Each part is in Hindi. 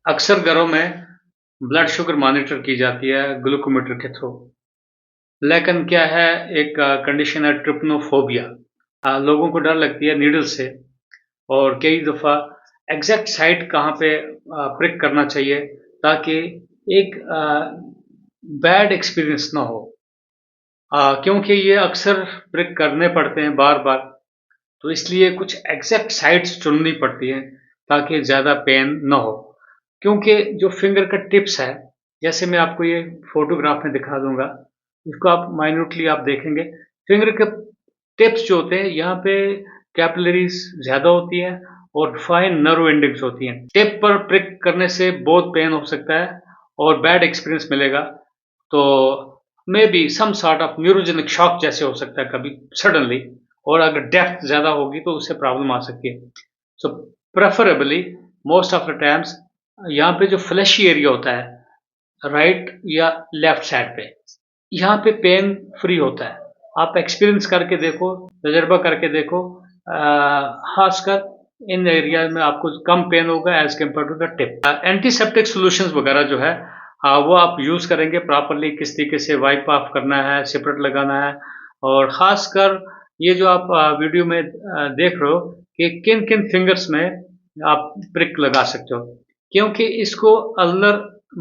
अक्सर घरों में ब्लड शुगर मॉनिटर की जाती है ग्लूकोमीटर के थ्रू। लेकिन क्या है, एक कंडीशन है ट्रिप्नोफोबिया। लोगों को डर लगती है नीडल से, और कई दफ़ा एग्जैक्ट साइट कहाँ पे प्रिक करना चाहिए ताकि एक बैड एक्सपीरियंस ना हो। क्योंकि ये अक्सर प्रिक करने पड़ते हैं बार-बार, तो इसलिए कुछ एग्जैक्ट साइट्स चुननी पड़ती हैं ताकि ज़्यादा पेन ना हो। क्योंकि जो फिंगर का टिप्स है, जैसे मैं आपको ये फ़ोटोग्राफ में दिखा दूँगा, इसको आप माइन्यूटली आप देखेंगे, फिंगर के टिप्स जो होते हैं, यहाँ पे कैपिलरीज़ ज़्यादा होती हैं और फाइन नर्व एंडिंग्स होती हैं। टिप पर प्रिक करने से बहुत पेन हो सकता है और बैड एक्सपीरियंस मिलेगा, तो maybe some sort of neurogenic shock जैसे हो सकता है कभी सडनली, और अगर डेप्थ ज़्यादा होगी तो उससे प्रॉब्लम आ सकती है। So preferably most of the times यहाँ पे जो फ्लैशी एरिया होता है, राइट या लेफ्ट साइड पे, यहाँ पे पेन फ्री होता है। आप एक्सपीरियंस करके देखो, तजुर्बा करके देखो, खासकर इन एरिया में आपको कम पेन होगा as compared to the tip. Antiseptic solutions वगैरह जो है, वो आप यूज़ करेंगे प्रॉपर्ली, किस तरीके से वाइप ऑफ करना है, सेपरेट लगाना है, और खासकर ये जो आप वीडियो में देख रहे हो कि किन-किन फिंगर्स में आप प्रिक लगा सकते हो, क्योंकि इसको अल्नर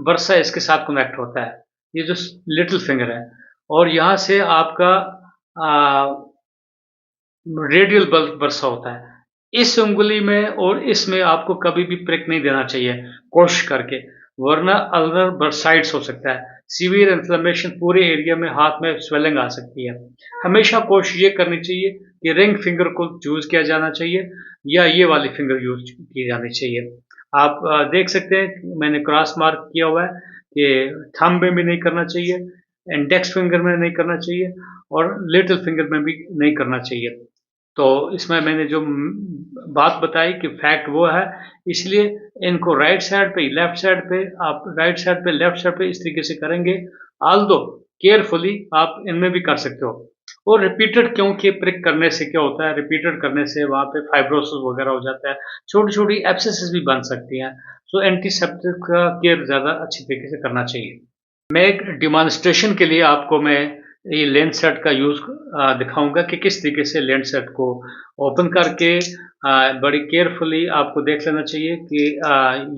बर्सा इसके साथ कनेक्ट होता है, ये जो लिटिल फिंगर है, और यहाँ से आपका रेडियल बल्ब बर्सा होता है। इस उँगली में और इसमें आपको कभी भी प्रिक नहीं देना चाहिए कोशिश करके, वरना अल्नर बर्साइटिस हो सकता है। सीवियर इन्फ्लेमेशन पूरे एरिया में हाथ में स्वेलिंग आ सकती है। हमेशा कोशिश ये करनी चाहिए कि रिंग फिंगर को यूज़ किया जाना चाहिए या ये वाली फिंगर यूज़ की जानी चाहिए। आप देख सकते हैं मैंने क्रॉस मार्क किया हुआ है कि थंब में भी नहीं करना चाहिए, इंडेक्स फिंगर में नहीं करना चाहिए और लिटिल फिंगर में भी नहीं करना चाहिए। तो इसमें मैंने जो बात बताई कि फैक्ट वो है, इसलिए इनको राइट साइड पे, लेफ्ट साइड पे, आप राइट साइड पे, लेफ्ट साइड पे इस तरीके से करेंगे, ऑल्दो केयरफुली आप इनमें भी कर सकते हो। और रिपीटेड, क्योंकि प्रिक करने से क्या होता है, रिपीटेड करने से वहाँ पे फाइब्रोसिस वगैरह हो जाता है, छोटी-छोटी एब्सेसेस भी बन सकती हैं। सो एंटीसेप्टिक का केयर ज़्यादा अच्छी तरीके से करना चाहिए। मैं एक डेमोंस्ट्रेशन के लिए आपको मैं ये लेंस सेट का यूज़ दिखाऊँगा कि किस तरीके से लेंस सेट को ओपन करके बड़ी केयरफुली आपको देख लेना चाहिए कि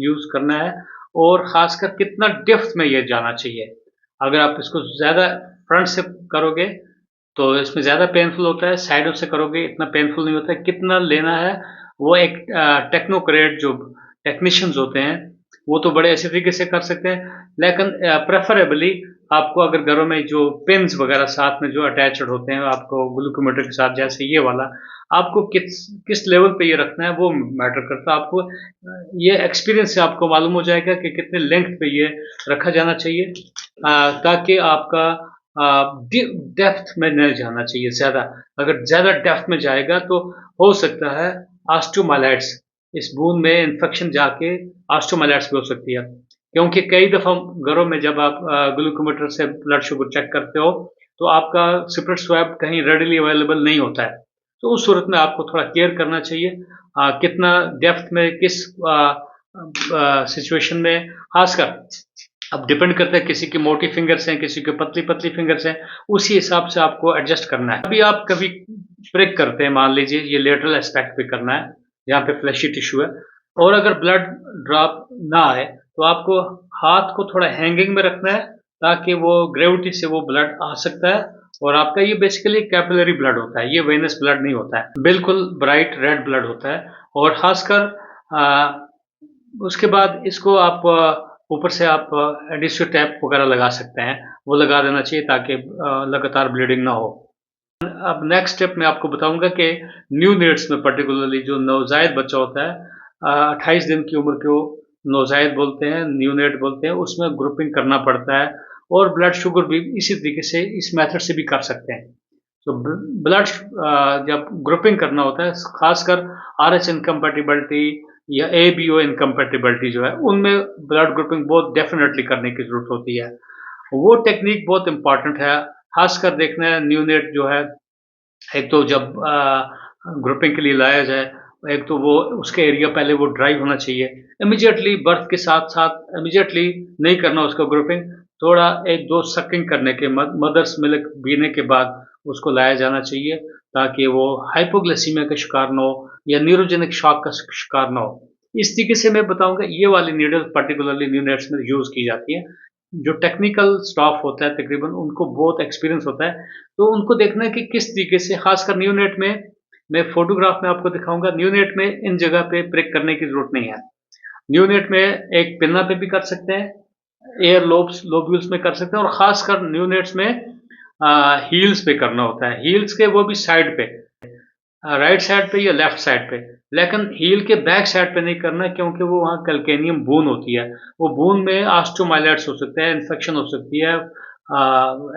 यूज़ करना है, और ख़ासकर कितना डेप्थ में ये जाना चाहिए। अगर आप इसको ज़्यादा फ्रंट से करोगे तो इसमें ज़्यादा पेनफुल होता है, साइडों से करोगे इतना पेनफुल नहीं होता है। कितना लेना है, वो एक टेक्नोक्रेट जो टेक्नीशियंस होते हैं, वो तो बड़े अच्छे तरीके से कर सकते हैं। लेकिन प्रेफरेबली आपको अगर घरों में जो पिन्स वगैरह साथ में जो अटैच्ड होते हैं आपको ग्लूकोमीटर के साथ, जैसे ये वाला, आपको किस किस लेवल पे ये रखना है वो मैटर करता है। आपको ये एक्सपीरियंस से आपको मालूम हो जाएगा कि कितने लेंथ पे ये रखा जाना चाहिए, ताकि आपका डेप्थ में नहीं जाना चाहिए ज़्यादा। अगर ज़्यादा डेप्थ में जाएगा तो हो सकता है ऑस्टियोमाइलाइट्स, इस बूंद में इन्फेक्शन जाके ऑस्टियोमाइलाइट्स भी हो सकती है। क्योंकि कई दफ़ा घरों में जब आप ग्लूकोमीटर से ब्लड शुगर चेक करते हो, तो आपका सेपरेट स्वैब कहीं रेडिली अवेलेबल नहीं होता है। तो उस सूरत में आपको थोड़ा केयर करना चाहिए। कितना डेप्थ में किस सिचुएशन में, खासकर अब डिपेंड करता है, किसी की मोटी फिंगर्स हैं, किसी की पतली-पतली फिंगर्स हैं, उसी हिसाब से आपको एडजस्ट करना है। अभी आप कभी प्रिक करते हैं, मान लीजिए ये लेटरल एस्पेक्ट पे करना है, जहाँ पे फ्लैशी टिश्यू है, और अगर ब्लड ड्रॉप ना आए, तो आपको हाथ को थोड़ा हैंगिंग में रखना है, ताकि वो ग्रेविटी से वो ब्लड आ सकता है, और आपका ये बेसिकली कैपिलरी ब्लड होता है, ये वेनस ब्लड नहीं होता है। बिल्कुल ब्राइट रेड ब्लड होता है, और खासकर उसके बाद इसको आप ऊपर से आप एडिसिव टैप वगैरह लगा सकते हैं, वो लगा देना चाहिए ताकि लगातार ब्लीडिंग ना हो। अब नेक्स्ट स्टेप मैं आपको बताऊंगा कि न्यू नेट्स में, पर्टिकुलरली जो नवजायद बच्चा होता है, 28 दिन की उम्र को नवजायद बोलते हैं, न्यू नेट बोलते हैं, उसमें ग्रुपिंग करना पड़ता है, और ब्लड शुगर भी इसी तरीके से इस मेथड से भी कर सकते हैं। तो ब्लड जब ग्रुपिंग करना होता है, खासकर RH इनकम्पैटिबिलिटी या ABO इनकम्पैटिबिलिटी जो है, उनमें ब्लड ग्रुपिंग बहुत डेफिनेटली करने की ज़रूरत होती है। वो टेक्नीक बहुत इम्पोर्टेंट है, खासकर देखना है न्यूनेट जो है, एक तो जब ग्रुपिंग के लिए लाया जाए, एक तो वो उसके एरिया पहले वो ड्राई होना चाहिए। इमीडिएटली बर्थ के साथ-साथ इमीडिएटली नहीं करना उसको ग्रुपिंग, थोड़ा 1-2 सकिंग करने के मदर्स मिल्क पीने के बाद उसको लाया जाना चाहिए, ताकि वो हाइपोग्लाइसीमिया का शिकार ना हो या न्यूरोजेनिक शॉक का शिकार ना हो। इस तरीके से मैं बताऊँगा ये वाली नीडल पर्टिकुलरली न्यूनेट्स में यूज़ की जाती है। जो टेक्निकल स्टाफ होता है तकरीबन उनको बहुत एक्सपीरियंस होता है, तो उनको देखना है कि किस तरीके से खासकर न्यूनेट में मैं फ़ोटोग्राफ में आपको दिखाऊँगा, न्यूनेट में इन जगह पे प्रिक करने की ज़रूरत नहीं है। न्यूनेट में एक पिन्ना पे भी कर सकते हैं, एयर लोब्यूल्स में कर सकते हैं और ख़ासकर न्यूनेट्स में हील्स पे करना होता है। हील्स के वो भी साइड पे, राइट साइड पे या लेफ्ट साइड पे, लेकिन हील के बैक साइड पे नहीं करना क्योंकि वो वहाँ कैल्केनियम बून होती है। वो बून में ऑस्टियोमाइलाइट्स हो सकते हैं, इन्फेक्शन हो सकती है,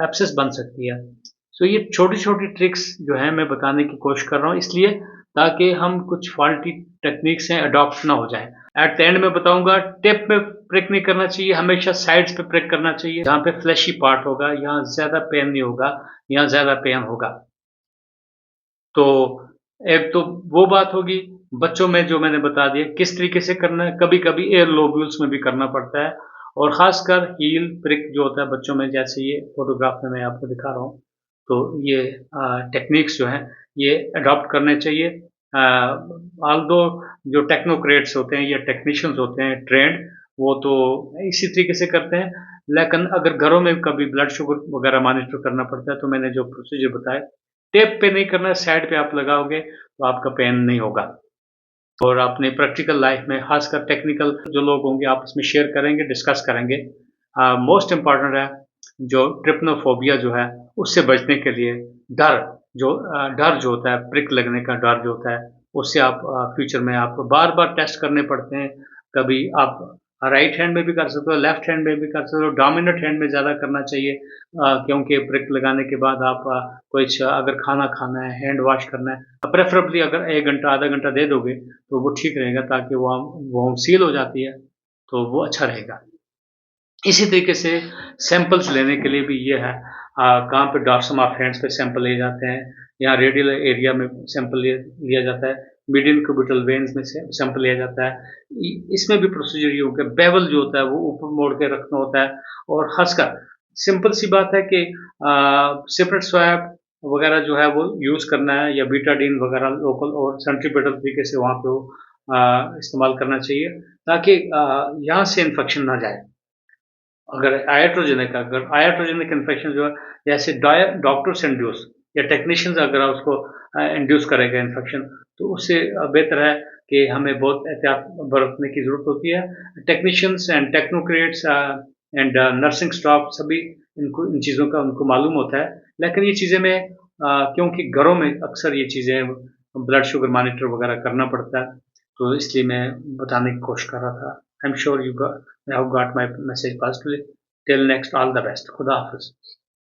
एब्सेस बन सकती है। सो ये छोटी-छोटी ट्रिक्स जो हैं मैं बताने की कोशिश कर रहा हूँ इसलिए ताकि हम कुछ फॉल्टी टेक्निक्स हैं अडॉप्ट ना हो जाएँ। एट द एंड मैं बताऊँगा टिप में प्रिक नहीं करना चाहिए, हमेशा साइड्स पे प्रिक करना चाहिए, जहाँ पे फ्लैशी पार्ट होगा, यहाँ ज़्यादा पेन नहीं होगा, यहाँ ज़्यादा पेन होगा। तो एक तो वो बात होगी, बच्चों में जो मैंने बता दिया किस तरीके से करना है, कभी-कभी एयर लोब्यूल्स में भी करना पड़ता है और ख़ासकर हील प्रिक जो होता है बच्चों में जैसे ये फ़ोटोग्राफ में मैं आपको दिखा रहा हूँ, तो ये टेक्निक्स जो हैं ये अडॉप्ट करने चाहिए। ऑल्दो जो टेक्नोक्रेट्स होते हैं या टेक्नीशियंस होते हैं ट्रेन्ड वो तो इसी तरीके से करते हैं, लेकिन अगर घरों में कभी ब्लड शुगर वग़ैरह मॉनिटर करना पड़ता है तो मैंने जो प्रोसीजर बताए टेप पे नहीं करना है, साइड पे आप लगाओगे तो आपका पेन नहीं होगा। और अपने प्रैक्टिकल लाइफ में खासकर टेक्निकल जो लोग होंगे आपस में शेयर करेंगे, डिस्कस करेंगे। मोस्ट इम्पोर्टेंट है जो ट्रिप्नोफोबिया जो है उससे बचने के लिए डर डर जो होता है, प्रिक लगने का डर जो होता है, उससे आप फ्यूचर में आपको बार-बार टेस्ट करने पड़ते हैं। कभी आप राइट हैंड में भी कर सकते हो, लेफ्ट हैंड में भी कर सकते हो, डोमिनेंट हैंड में ज़्यादा करना चाहिए क्योंकि प्रिक लगाने के बाद आप कुछ अगर खाना खाना है, हैंड वॉश करना है, प्रेफरेबली अगर 1 घंटा, आधा घंटा दे दोगे, तो वो ठीक रहेगा ताकि वो सील हो जाती है, तो वो अच्छा रहेगा। इसी तरीके से सैंपल्स लेने के लिए भी ये है कहाँ पे डॉर्सम ऑफ हैंड्स पे सैंपल लिए जाते हैं, यहाँ रेडियल एरिया में सैंपल लिया जाता है, मीडियन क्यूबिटल वेन्स में से सैंपल लिया जाता है। इसमें भी प्रोसीजर ये होगा, बेवल जो होता है वो ऊपर मोड़ के रखना होता है और खासकर सिंपल सी बात है कि सेपरेट स्वैब वगैरह जो है वो यूज़ करना है या बीटाडीन वगैरह लोकल और सेंट्रीपेटल तरीके से वहाँ पे वो इस्तेमाल करना चाहिए ताकि यहाँ से इन्फेक्शन ना जाए। अगर आयाट्रोजेनिक इन्फेक्शन जो है जैसे डॉक्टर्स इंड्यूस या टेक्नीशियंस अगर उसको इंड्यूस करेगा इन्फेक्शन तो उससे बेहतर है कि हमें बहुत एहतियात बरतने की ज़रूरत होती है। Technicians and technocrats and nursing staff सभी इनको इन चीज़ों का उनको मालूम होता है, लेकिन ये चीज़ें मैं क्योंकि घरों में अक्सर ये चीज़ें ब्लड शुगर मॉनिटर वगैरह करना पड़ता है, तो इसलिए मैं बताने की कोशिश कर रहा था। I am sure you have got my message positively. Till next all the best. खुदा हाफ़िज़।